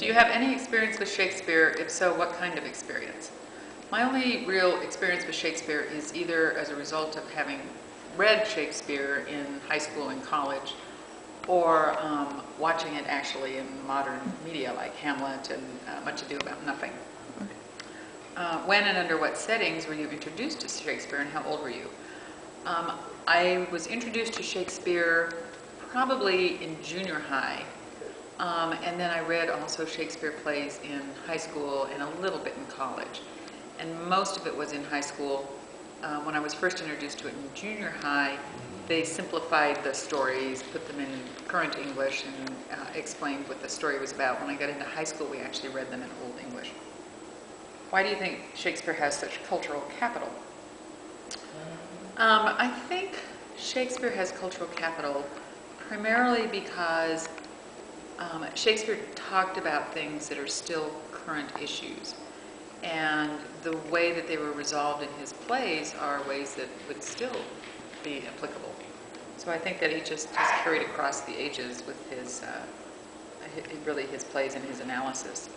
Do you have any experience with Shakespeare? If so, what kind of experience? My only real experience with Shakespeare is either as a result of having read Shakespeare in high school and college, or watching it actually in modern media like Hamlet and Much Ado About Nothing. When and under what settings were you introduced to Shakespeare, and how old were you? I was introduced to Shakespeare probably in junior high, and then I read also Shakespeare plays in high school and a little bit in college. And most of it was in high school. When I was first introduced to it in junior high, they simplified the stories, put them in current English, and explained what the story was about. When I got into high school, we actually read them in Old English. Why do you think Shakespeare has such cultural capital? I think Shakespeare has cultural capital primarily because Shakespeare talked about things that are still current issues. And the way that they were resolved in his plays are ways that would still be applicable. So I think that he just has carried across the ages with his, really his plays and his analysis.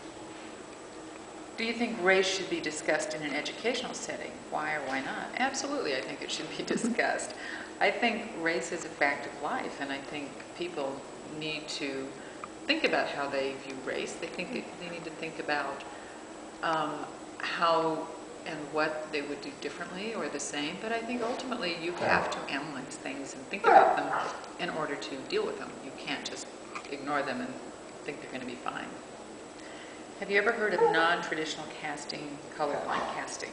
Do you think race should be discussed in an educational setting? Why or why not? Absolutely, I think it should be discussed. I think race is a fact of life, and I think people need to think about how they view race. They need to think about how and what they would do differently or the same, but I think ultimately you have to analyze things and think about them in order to deal with them. You can't just ignore them and think they're going to be fine. Have you ever heard of non-traditional casting, colorblind casting?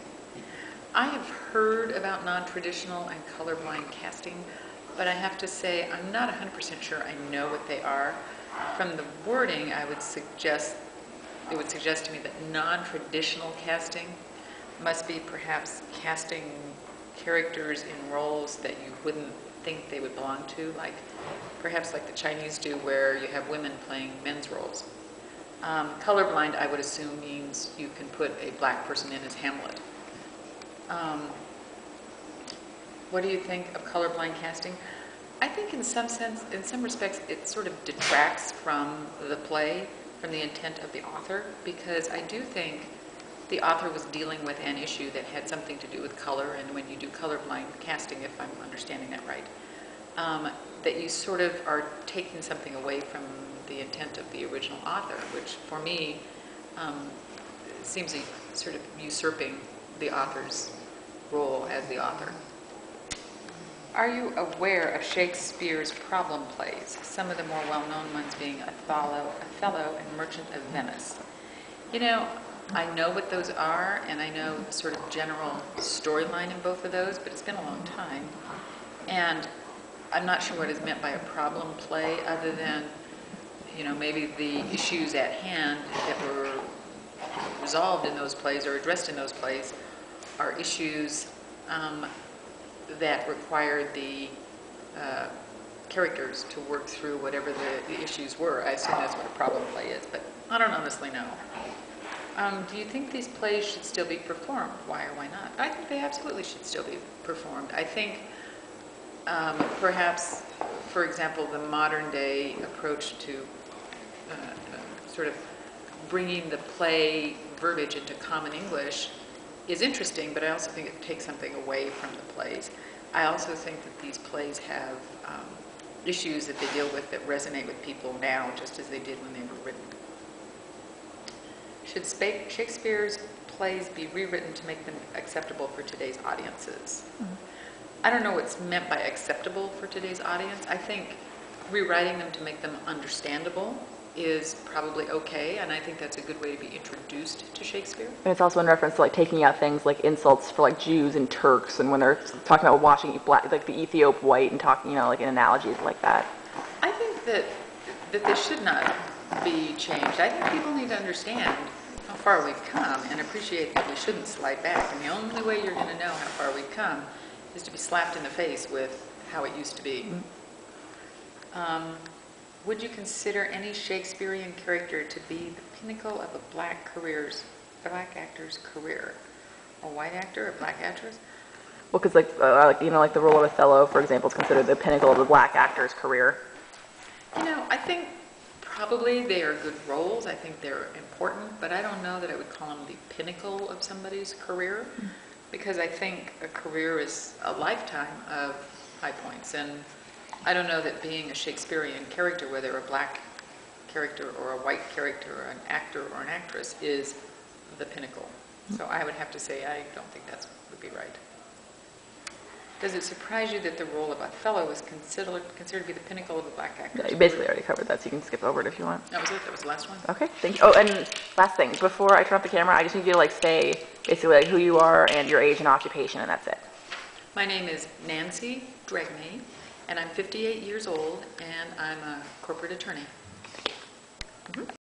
I have heard about non-traditional and colorblind casting, but I have to say I'm not 100% sure I know what they are. From the wording, it would suggest to me that non-traditional casting must be perhaps casting characters in roles that you wouldn't think they would belong to, like perhaps like the Chinese do, where you have women playing men's roles. Colorblind, I would assume, means you can put a black person in as Hamlet. What do you think of colorblind casting? I think in some sense, in some respects, it sort of detracts from the play, from the intent of the author, because I do think the author was dealing with an issue that had something to do with color, and when you do colorblind casting, if I'm understanding that right, that you sort of are taking something away from the intent of the original author, which for me seems sort of usurping the author's role as the author. Are you aware of Shakespeare's problem plays, some of the more well-known ones being Othello and Merchant of Venice? You know, I know what those are, and I know the sort of general storyline in both of those, but it's been a long time. And I'm not sure what is meant by a problem play, other than, you know, maybe the issues at hand that were resolved in those plays or addressed in those plays are issues that required the characters to work through whatever the issues were. I assume that's what a problem play is, but I don't honestly know. Do you think these plays should still be performed? Why or why not? I think they absolutely should still be performed. I think perhaps, for example, the modern day approach to sort of bringing the play verbiage into common English is interesting, but I also think it takes something away from the plays. I also think that these plays have issues that they deal with that resonate with people now, just as they did when they were written. Should Shakespeare's plays be rewritten to make them acceptable for today's audiences? Mm-hmm. I don't know what's meant by acceptable for today's audience. I think rewriting them to make them understandable is probably okay, and I think that's a good way to be introduced to Shakespeare. And it's also in reference to like taking out things like insults for like Jews and Turks, and when they're talking about washing black, like the Ethiop white, and talking, you know, like in analogies like that. I think that this should not be changed. I think people need to understand how far we've come and appreciate that we shouldn't slide back. And the only way you're going to know how far we've come is to be slapped in the face with how it used to be. Mm-hmm. Would you consider any Shakespearean character to be the pinnacle of a black actor's career? A white actor, a black actress? Well, because you know, like the role of Othello, for example, is considered the pinnacle of the black actor's career. You know, I think probably they are good roles. I think they're important, but I don't know that I would call them the pinnacle of somebody's career, because I think a career is a lifetime of high points. And I don't know that being a Shakespearean character, whether a black character or a white character or an actor or an actress, is the pinnacle. So I would have to say I don't think that would be right. Does it surprise you that the role of Othello was considered to be the pinnacle of a black actor? Yeah, you basically already covered that, so you can skip over it if you want. That was it? That was the last one? Okay, thank you. Oh, and last thing, before I turn off the camera, I just need you to like say basically like who you are and your age and occupation, and that's it. My name is Nancy Dregne, and I'm 58 years old, and I'm a corporate attorney.